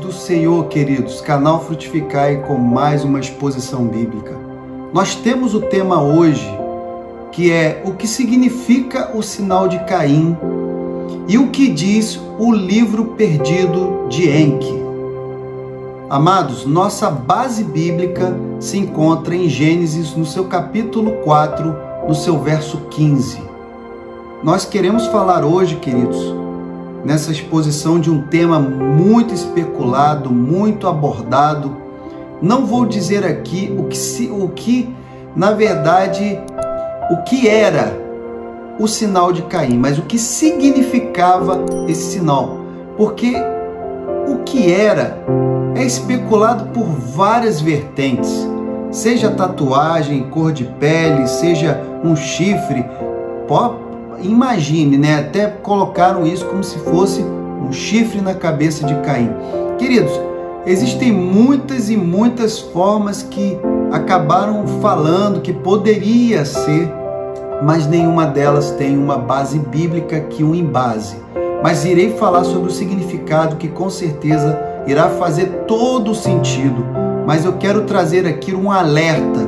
do Senhor, queridos, canal Frutificai com mais uma exposição bíblica. Nós temos o tema hoje, que é o que significa o sinal de Caim e o que diz o livro perdido de Enki. Amados, nossa base bíblica se encontra em Gênesis, no seu capítulo 4, no seu verso 15. Nós queremos falar hoje, queridos, nessa exposição de um tema muito especulado, muito abordado. Não vou dizer aqui na verdade, o que era o sinal de Caim, mas o que significava esse sinal. Porque o que era é especulado por várias vertentes, seja tatuagem, cor de pele, seja um chifre. Imagine, né? Até colocaram isso como se fosse um chifre na cabeça de Caim. Queridos, existem muitas e muitas formas que acabaram falando que poderia ser, mas nenhuma delas tem uma base bíblica que o embase. Mas irei falar sobre o significado que com certeza irá fazer todo o sentido. Mas eu quero trazer aqui um alerta,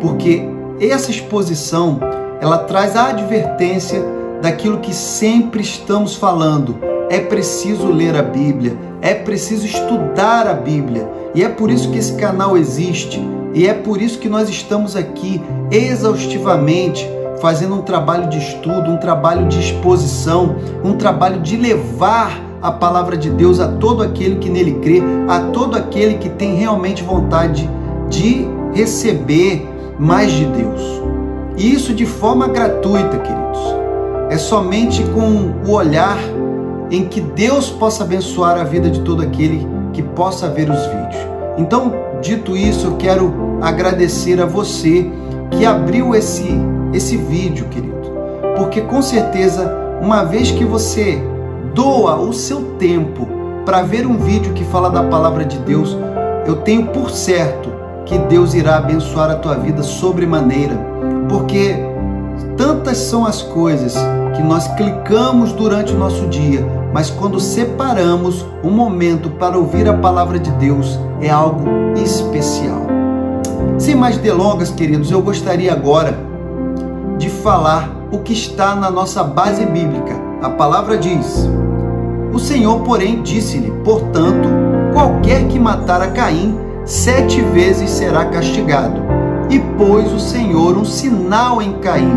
porque essa exposição ela traz a advertência daquilo que sempre estamos falando. É preciso ler a Bíblia, é preciso estudar a Bíblia. E é por isso que esse canal existe, e é por isso que nós estamos aqui exaustivamente fazendo um trabalho de estudo, um trabalho de exposição, um trabalho de levar a palavra de Deus a todo aquele que nele crê, a todo aquele que tem realmente vontade de receber mais de Deus. E isso de forma gratuita, queridos. É somente com o olhar em que Deus possa abençoar a vida de todo aquele que possa ver os vídeos. Então, dito isso, eu quero agradecer a você que abriu esse vídeo, querido. Porque com certeza, uma vez que você doa o seu tempo para ver um vídeo que fala da palavra de Deus, eu tenho por certo que Deus irá abençoar a tua vida sobremaneira, porque tantas são as coisas que nós clicamos durante o nosso dia, mas quando separamos um momento para ouvir a palavra de Deus, é algo especial. Sem mais delongas, queridos, eu gostaria agora de falar o que está na nossa base bíblica. A palavra diz: o Senhor, porém, disse-lhe: portanto, qualquer que matar a Caim 7 vezes será castigado. E pôs o Senhor um sinal em Caim,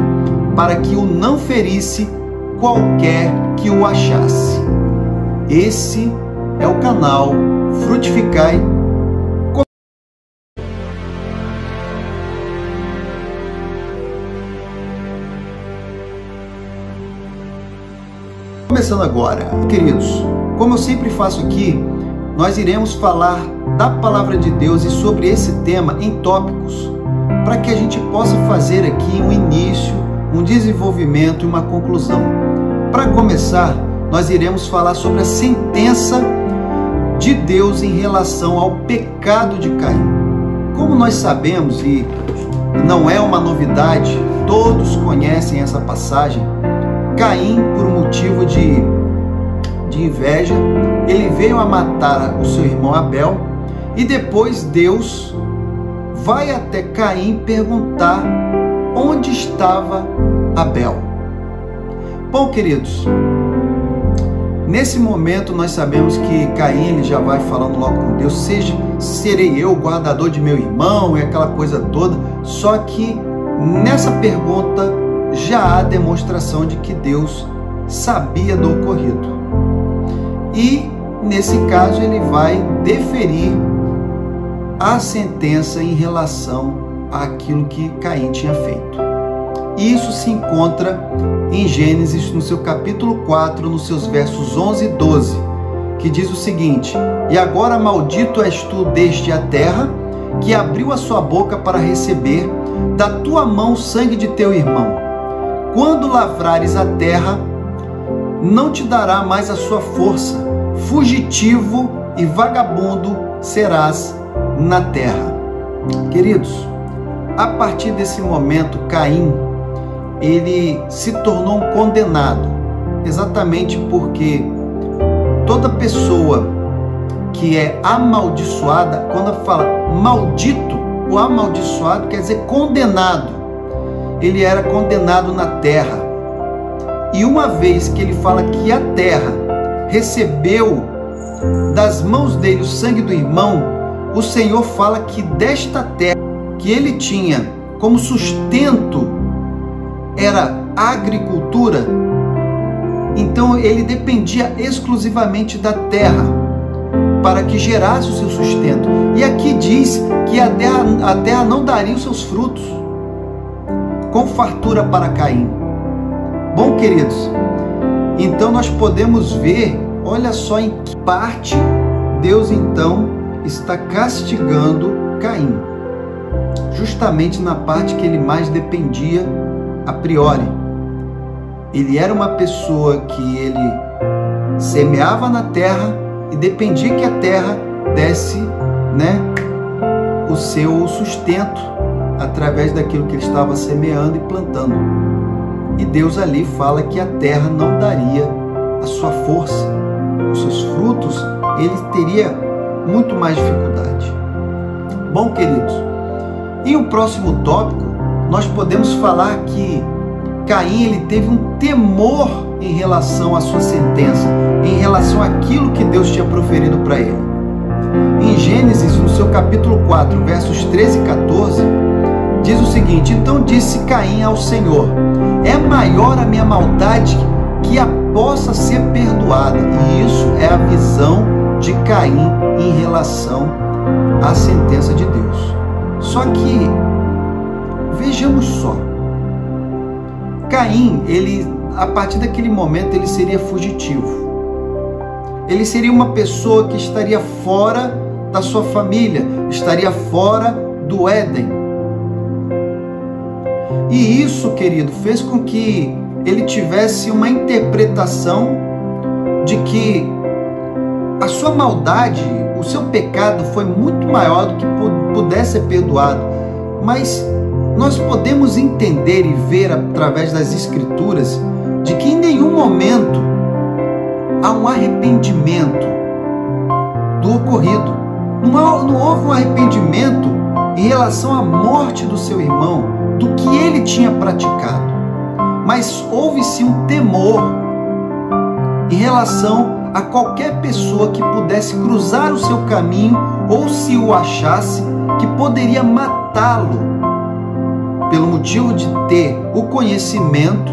para que o não ferisse qualquer que o achasse. Esse é o canal Frutificai. Começando agora, queridos, como eu sempre faço aqui, nós iremos falar da palavra de Deus e sobre esse tema em tópicos, para que a gente possa fazer aqui um início, um desenvolvimento e uma conclusão. Para começar, nós iremos falar sobre a sentença de Deus em relação ao pecado de Caim. Como nós sabemos, e não é uma novidade, todos conhecem essa passagem, Caim, por motivo de inveja, ele veio a matar o seu irmão Abel, e depois Deus vai até Caim perguntar onde estava Abel. Bom, queridos, nesse momento nós sabemos que Caim ele já vai falando logo com Deus: serei eu o guardador de meu irmão, e aquela coisa toda. Só que nessa pergunta já há demonstração de que Deus sabia do ocorrido. E nesse caso ele vai deferir a sentença em relação àquilo que Caim tinha feito. Isso se encontra em Gênesis, no seu capítulo 4, nos seus versos 11 e 12, que diz o seguinte: e agora maldito és tu desde a terra, que abriu a sua boca para receber da tua mão o sangue de teu irmão. Quando lavrares a terra, não te dará mais a sua força, fugitivo e vagabundo serás na terra. Queridos, a partir desse momento, Caim, ele se tornou um condenado, exatamente porque toda pessoa que é amaldiçoada, quando fala maldito, o amaldiçoado quer dizer condenado. Ele era condenado na terra. E uma vez que ele fala que a terra recebeu das mãos dele o sangue do irmão, o Senhor fala que desta terra que ele tinha como sustento era a agricultura, então ele dependia exclusivamente da terra para que gerasse o seu sustento. E aqui diz que a terra não daria os seus frutos com fartura para Caim. Bom, queridos, então nós podemos ver, olha só em que parte Deus então está castigando Caim. Justamente na parte que ele mais dependia a priori. Ele era uma pessoa que ele semeava na terra e dependia que a terra desse, o seu sustento através daquilo que ele estava semeando e plantando. E Deus ali fala que a terra não daria a sua força, os seus frutos, ele teria muito mais dificuldade. Bom, queridos, e o próximo tópico, nós podemos falar que Caim ele teve um temor em relação à sua sentença, em relação àquilo que Deus tinha proferido para ele. Em Gênesis, no seu capítulo 4, versos 13 e 14, diz o seguinte: então disse Caim ao Senhor, é maior a minha maldade que a possa ser perdoada. E isso é a visão de Caim em relação à sentença de Deus. Só que, vejamos só, Caim, a partir daquele momento, ele seria fugitivo. Ele seria uma pessoa que estaria fora da sua família, estaria fora do Éden. E isso, querido, fez com que ele tivesse uma interpretação de que a sua maldade, o seu pecado foi muito maior do que pudesse ser perdoado. Mas nós podemos entender e ver através das Escrituras de que em nenhum momento há um arrependimento do ocorrido. Não houve um arrependimento em relação à morte do seu irmão, do que ele tinha praticado. Mas houve sim um temor em relação a qualquer pessoa que pudesse cruzar o seu caminho ou se o achasse, que poderia matá-lo pelo motivo de ter o conhecimento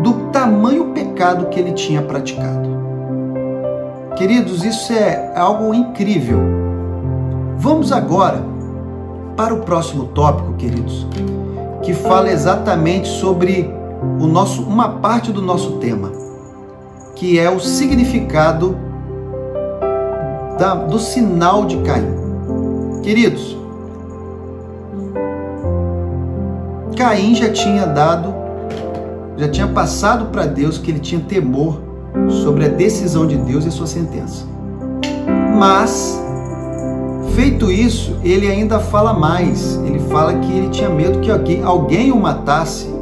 do tamanho pecado que ele tinha praticado. Queridos, isso é algo incrível. Vamos agora para o próximo tópico, queridos, que fala exatamente sobre uma parte do nosso tema, que é o significado do sinal de Caim. Queridos, Caim já tinha passado para Deus que ele tinha temor sobre a decisão de Deus e a sua sentença. Mas, feito isso, ele ainda fala mais. Ele fala que ele tinha medo que alguém o matasse.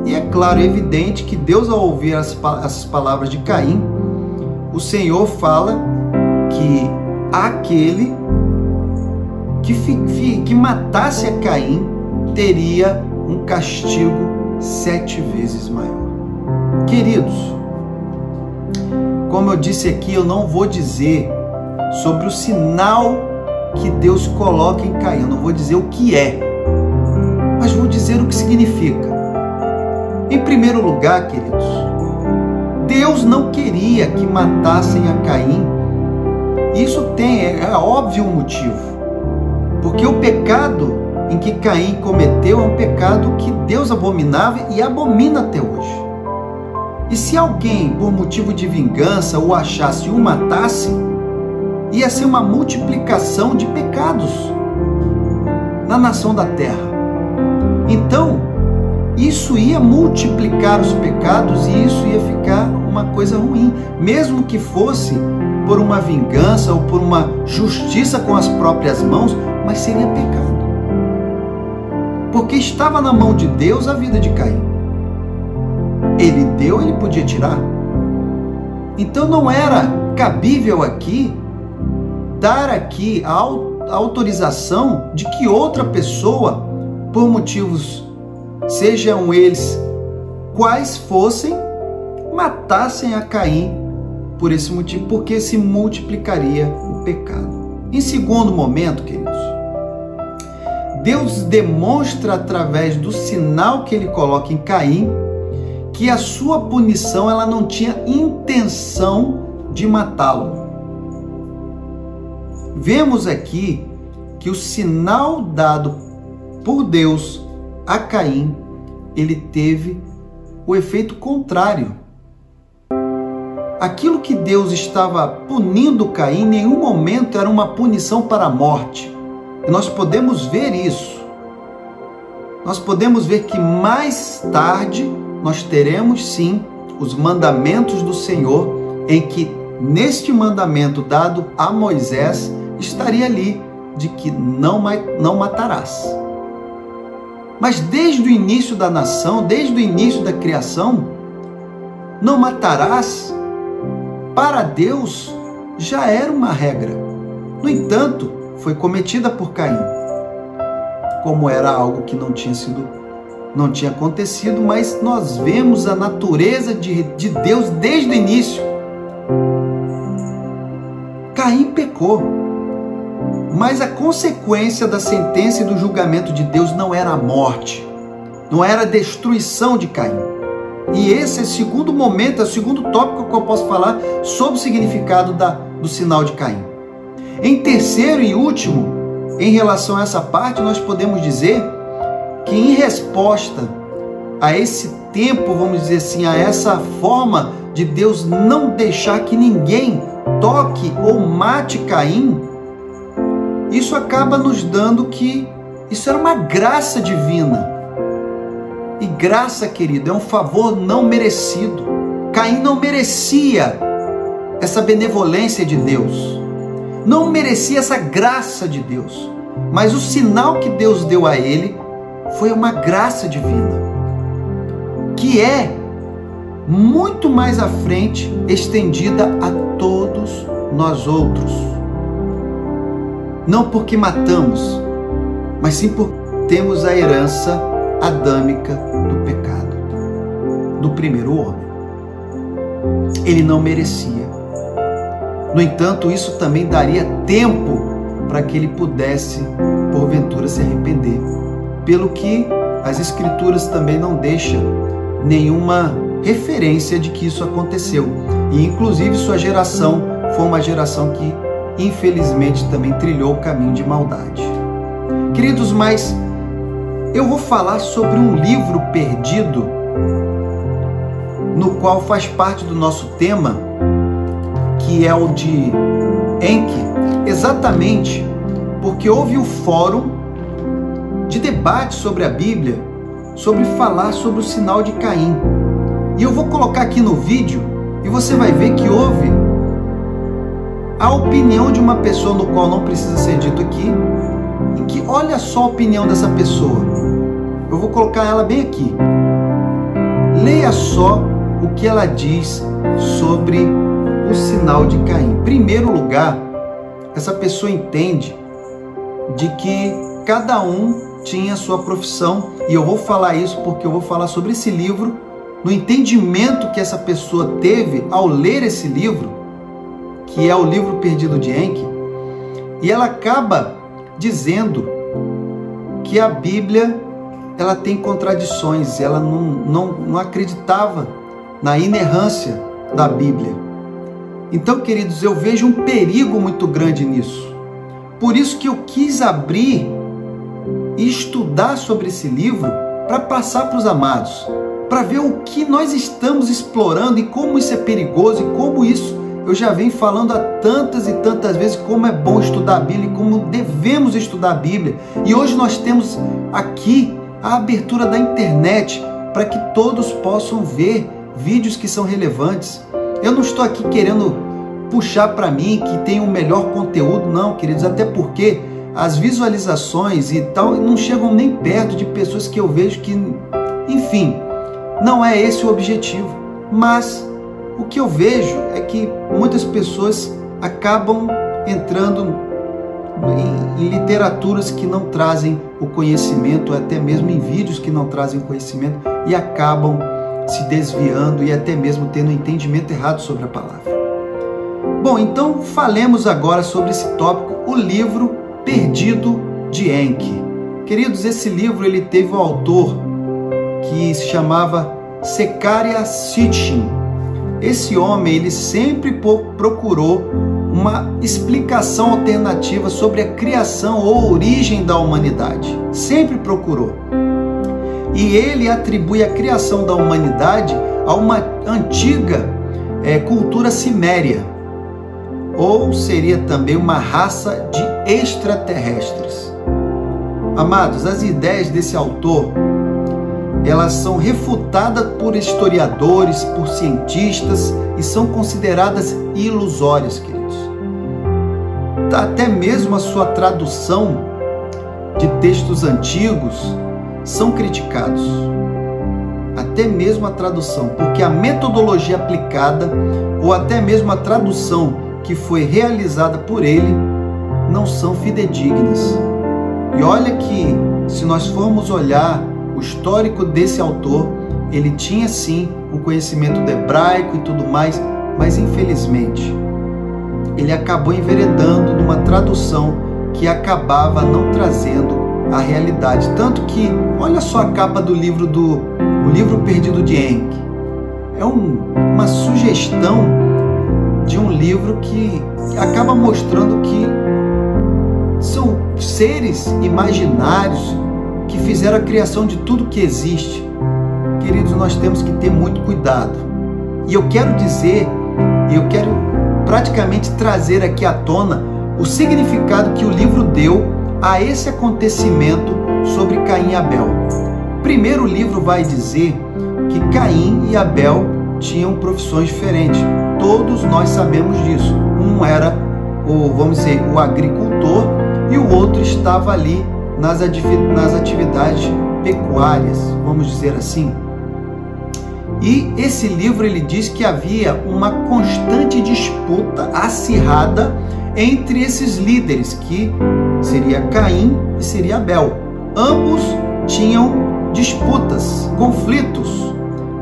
E é claro, é evidente que Deus, ao ouvir essas palavras de Caim, o Senhor fala que aquele que matasse a Caim teria um castigo 7 vezes maior. Queridos, como eu disse aqui, eu não vou dizer sobre o sinal que Deus coloca em Caim, eu não vou dizer o que é, mas vou dizer o que significa. Em primeiro lugar, queridos, Deus não queria que matassem a Caim. Isso é óbvio um motivo, porque o pecado em que Caim cometeu é um pecado que Deus abominava e abomina até hoje. E se alguém, por motivo de vingança, o achasse e o matasse, ia ser uma multiplicação de pecados na nação da terra. Então, isso ia multiplicar os pecados e isso ia ficar uma coisa ruim, mesmo que fosse por uma vingança ou por uma justiça com as próprias mãos, mas seria pecado. Porque estava na mão de Deus a vida de Caim. Ele deu, ele podia tirar. Então não era cabível aqui dar aqui a autorização de que outra pessoa, por motivos, sejam eles quais fossem, matassem a Caim por esse motivo, porque se multiplicaria o pecado. Em segundo momento, queridos, Deus demonstra através do sinal que ele coloca em Caim que a sua punição ela não tinha intenção de matá-lo. Vemos aqui que o sinal dado por Deus a Caim, ele teve o efeito contrário. Aquilo que Deus estava punindo Caim, em nenhum momento era uma punição para a morte. E nós podemos ver isso. Nós podemos ver que mais tarde nós teremos sim os mandamentos do Senhor, em que neste mandamento dado a Moisés estaria ali de que não matarás. Mas desde o início da nação, desde o início da criação, não matarás, para Deus já era uma regra. No entanto, foi cometida por Caim. Como era algo que não tinha acontecido, mas nós vemos a natureza de Deus desde o início. Caim pecou, mas a consequência da sentença e do julgamento de Deus não era a morte, não era a destruição de Caim. E esse é o segundo momento, é o segundo tópico que eu posso falar sobre o significado do sinal de Caim. Em terceiro e último, em relação a essa parte, nós podemos dizer que em resposta a esse tempo, vamos dizer assim, a essa forma de Deus não deixar que ninguém toque ou mate Caim, isso acaba nos dando que isso era uma graça divina. E graça, querido, é um favor não merecido. Caim não merecia essa benevolência de Deus. Não merecia essa graça de Deus. Mas o sinal que Deus deu a ele foi uma graça divina, que é muito mais à frente estendida a todos nós outros. Não porque matamos, mas sim porque temos a herança adâmica do pecado, do primeiro homem. Ele não merecia. No entanto, isso também daria tempo para que ele pudesse, porventura, se arrepender. Pelo que as Escrituras também não deixam nenhuma referência de que isso aconteceu. E, inclusive, sua geração foi uma geração que, infelizmente, também trilhou o caminho de maldade. Queridos, mas eu vou falar sobre um livro perdido, no qual faz parte do nosso tema, que é o de Enki, exatamente porque houve um fórum de debate sobre a Bíblia, sobre falar sobre o sinal de Caim. E eu vou colocar aqui no vídeo, e você vai ver que houve a opinião de uma pessoa, no qual não precisa ser dito aqui, em que olha só a opinião dessa pessoa. Eu vou colocar ela bem aqui. Leia só o que ela diz sobre o sinal de Caim. Em primeiro lugar, essa pessoa entende de que cada um tinha sua profissão, e eu vou falar isso porque eu vou falar sobre esse livro, no entendimento que essa pessoa teve ao ler esse livro, que é o livro perdido de Enki, e ela acaba dizendo que a Bíblia ela tem contradições, ela não acreditava na inerrância da Bíblia. Então, queridos, eu vejo um perigo muito grande nisso. Por isso que eu quis abrir e estudar sobre esse livro para passar para os amados, para ver o que nós estamos explorando e como isso é perigoso e como isso eu já venho falando há tantas e tantas vezes como é bom estudar a Bíblia e como devemos estudar a Bíblia. E hoje nós temos aqui a abertura da internet para que todos possam ver vídeos que são relevantes. Eu não estou aqui querendo puxar para mim que tem um melhor conteúdo, não, queridos, até porque as visualizações e tal não chegam nem perto de pessoas que eu vejo que, enfim, não é esse o objetivo. Mas o que eu vejo é que muitas pessoas acabam entrando em literaturas que não trazem o conhecimento, até mesmo em vídeos que não trazem o conhecimento, e acabam se desviando e até mesmo tendo um entendimento errado sobre a palavra. Bom, então falemos agora sobre esse tópico, o livro Perdido de Enki. Queridos, esse livro ele teve um autor que se chamava Zecharia Sitchin. Esse homem ele sempre procurou uma explicação alternativa sobre a criação ou origem da humanidade. Sempre procurou. E ele atribui a criação da humanidade a uma antiga cultura ciméria, ou seria também uma raça de extraterrestres. Amados, as ideias desse autor, elas são refutadas por historiadores, por cientistas e são consideradas ilusórias, queridos. Até mesmo a sua tradução de textos antigos são criticados. Até mesmo a tradução, porque a metodologia aplicada ou até mesmo a tradução que foi realizada por ele não são fidedignas. E olha que, se nós formos olhar o histórico desse autor, ele tinha sim um conhecimento do hebraico e tudo mais, mas infelizmente ele acabou enveredando numa tradução que acabava não trazendo a realidade. Tanto que, olha só a capa do livro o livro Perdido de Enki. É uma sugestão de um livro que acaba mostrando que são seres imaginários que fizeram a criação de tudo que existe. Queridos, nós temos que ter muito cuidado. E eu quero praticamente trazer aqui à tona o significado que o livro deu a esse acontecimento sobre Caim e Abel. Primeiro, o livro vai dizer que Caim e Abel tinham profissões diferentes. Todos nós sabemos disso. Um era o agricultor e o outro estava ali nas atividades pecuárias, vamos dizer assim. E esse livro ele diz que havia uma constante disputa acirrada entre esses líderes, que seria Caim e seria Abel. Ambos tinham disputas, conflitos,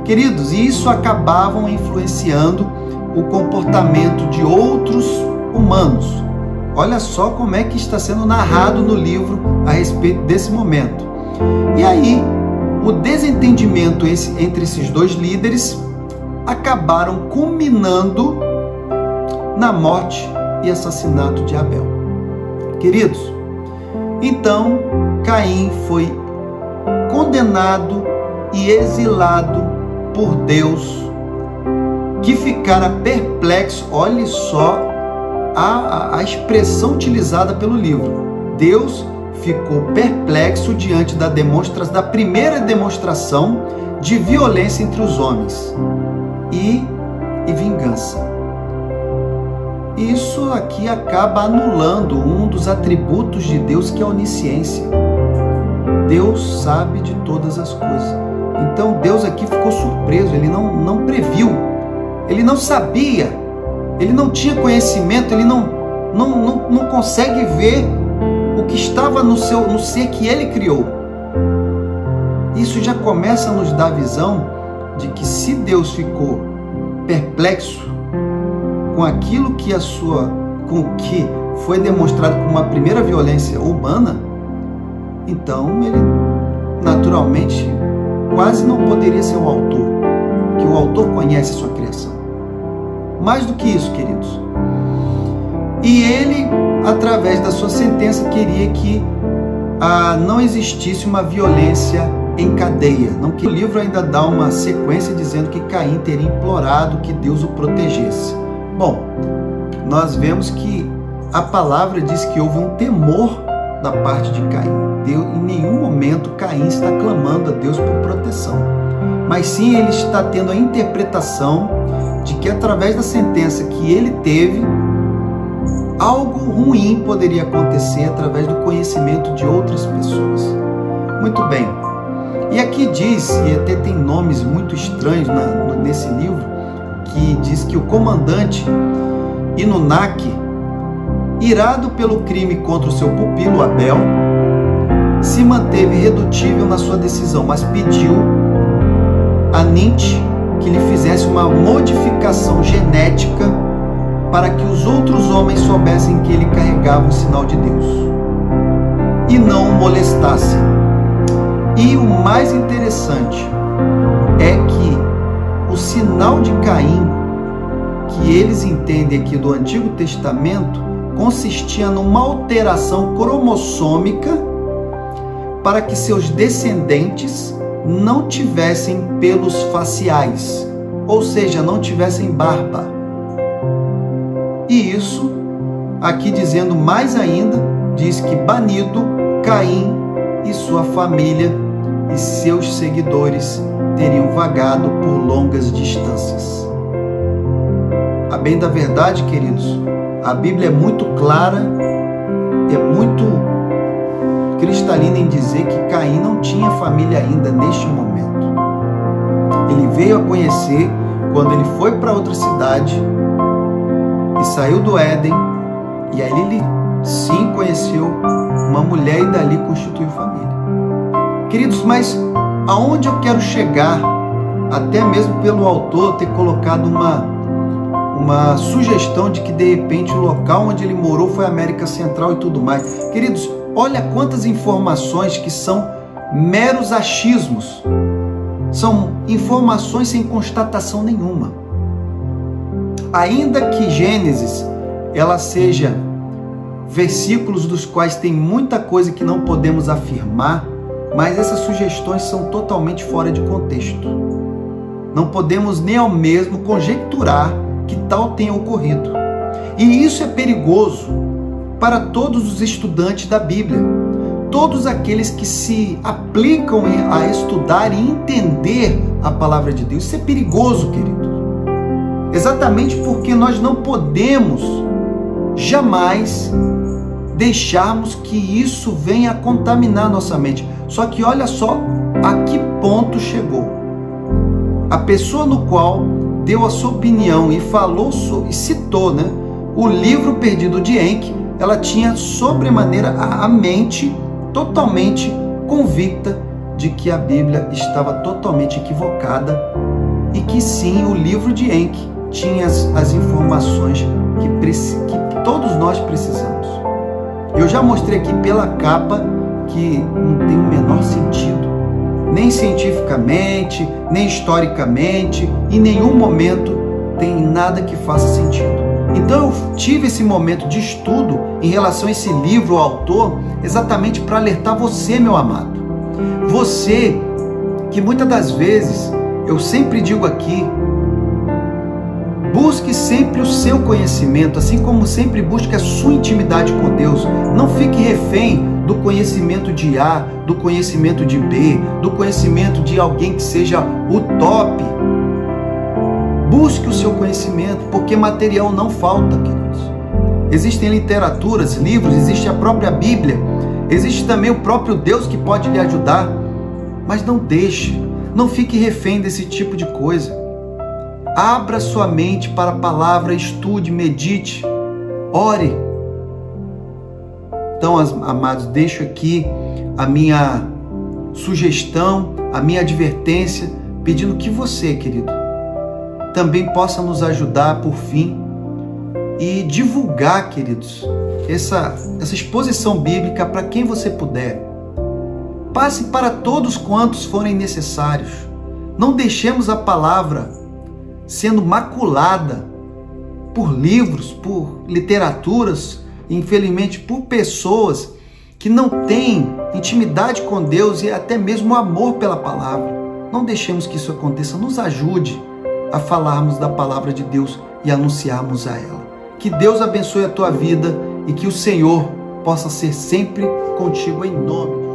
queridos, e isso acabavam influenciando o comportamento de outros humanos. Olha só como é que está sendo narrado no livro a respeito desse momento. E aí, o desentendimento entre esses dois líderes acabaram culminando na morte e assassinato de Abel. Queridos, então Caim foi condenado e exilado por Deus, que ficara perplexo. Olhe só a expressão utilizada pelo livro. Deus ficou perplexo diante da primeira demonstração de violência entre os homens e vingança. Isso aqui acaba anulando um dos atributos de Deus, que é a onisciência. Deus sabe de todas as coisas. Então Deus aqui ficou surpreso, ele não previu, ele não sabia, ele não tinha conhecimento, ele não consegue ver o que estava no ser que ele criou. Isso já começa a nos dar a visão de que, se Deus ficou perplexo com aquilo que com o que foi demonstrado como uma primeira violência humana, então ele naturalmente quase não poderia ser o autor, que o autor conhece a sua criação. Mais do que isso, queridos, e ele, através da sua sentença, queria que não existisse uma violência em cadeia. Não, que o livro ainda dá uma sequência dizendo que Caim teria implorado que Deus o protegesse. Bom, nós vemos que a palavra diz que houve um temor da parte de Caim. Em nenhum momento Caim está clamando a Deus por proteção, mas sim ele está tendo a interpretação de que, através da sentença que ele teve, algo ruim poderia acontecer através do conhecimento de outras pessoas. Muito bem. E aqui diz, e até tem nomes muito estranhos nesse livro, que diz que o comandante Inunaki, irado pelo crime contra o seu pupilo Abel, se manteve irredutível na sua decisão, mas pediu a Ninti que lhe fizesse uma modificação genética para que os outros homens soubessem que ele carregava o sinal de Deus e não o molestassem. E o mais interessante é que o sinal de Caim, que eles entendem aqui do Antigo Testamento, consistia numa alteração cromossômica para que seus descendentes não tivessem pelos faciais, ou seja, não tivessem barba. E isso, aqui dizendo mais ainda, diz que banido, Caim e sua família e seus seguidores teriam vagado por longas distâncias. A bem da verdade, queridos, a Bíblia é muito clara, é muito cristalina em dizer que Caim não tinha família ainda neste momento. Ele veio a conhecer quando ele foi para outra cidade e saiu do Éden, e aí ele sim conheceu uma mulher e dali constituiu família. Queridos, mas aonde eu quero chegar, até mesmo pelo autor ter colocado uma sugestão de que de repente o local onde ele morou foi a América Central e tudo mais. Queridos, olha quantas informações que são meros achismos, são informações sem constatação nenhuma. Ainda que Gênesis ela seja versículos dos quais tem muita coisa que não podemos afirmar, mas essas sugestões são totalmente fora de contexto. Não podemos nem ao mesmo conjecturar que tal tenha ocorrido. E isso é perigoso para todos os estudantes da Bíblia, todos aqueles que se aplicam a estudar e entender a palavra de Deus. Isso é perigoso, querido. Exatamente porque nós não podemos jamais deixarmos que isso venha a contaminar nossa mente. Só que olha só a que ponto chegou. A pessoa no qual deu a sua opinião e falou e citou, o livro perdido de Enki, ela tinha sobremaneira a mente totalmente convicta de que a Bíblia estava totalmente equivocada e que sim, o livro de Enki tinha as informações que todos nós precisamos. Eu já mostrei aqui pela capa que não tem o menor sentido, nem cientificamente, nem historicamente, em nenhum momento tem nada que faça sentido. Então eu tive esse momento de estudo em relação a esse livro, o autor, exatamente para alertar você, meu amado. Você, que muitas das vezes, eu sempre digo aqui, busque sempre o seu conhecimento, assim como sempre busque a sua intimidade com Deus. Não fique refém do conhecimento de A, do conhecimento de B, do conhecimento de alguém que seja o top. Busque o seu conhecimento, porque material não falta, queridos. Existem literaturas, livros, existe a própria Bíblia, existe também o próprio Deus que pode lhe ajudar. Mas não deixe, não fique refém desse tipo de coisa. Abra sua mente para a palavra, estude, medite, ore. Então, amados, deixo aqui a minha sugestão, a minha advertência, pedindo que você, querido, também possa nos ajudar, por fim, e divulgar, queridos, essa exposição bíblica para quem você puder. Passe para todos quantos forem necessários. Não deixemos a palavra sendo maculada por livros, por literaturas, infelizmente por pessoas que não têm intimidade com Deus e até mesmo amor pela palavra. Não deixemos que isso aconteça. Nos ajude a falarmos da palavra de Deus e anunciarmos a ela. Que Deus abençoe a tua vida e que o Senhor possa ser sempre contigo em nome de Jesus.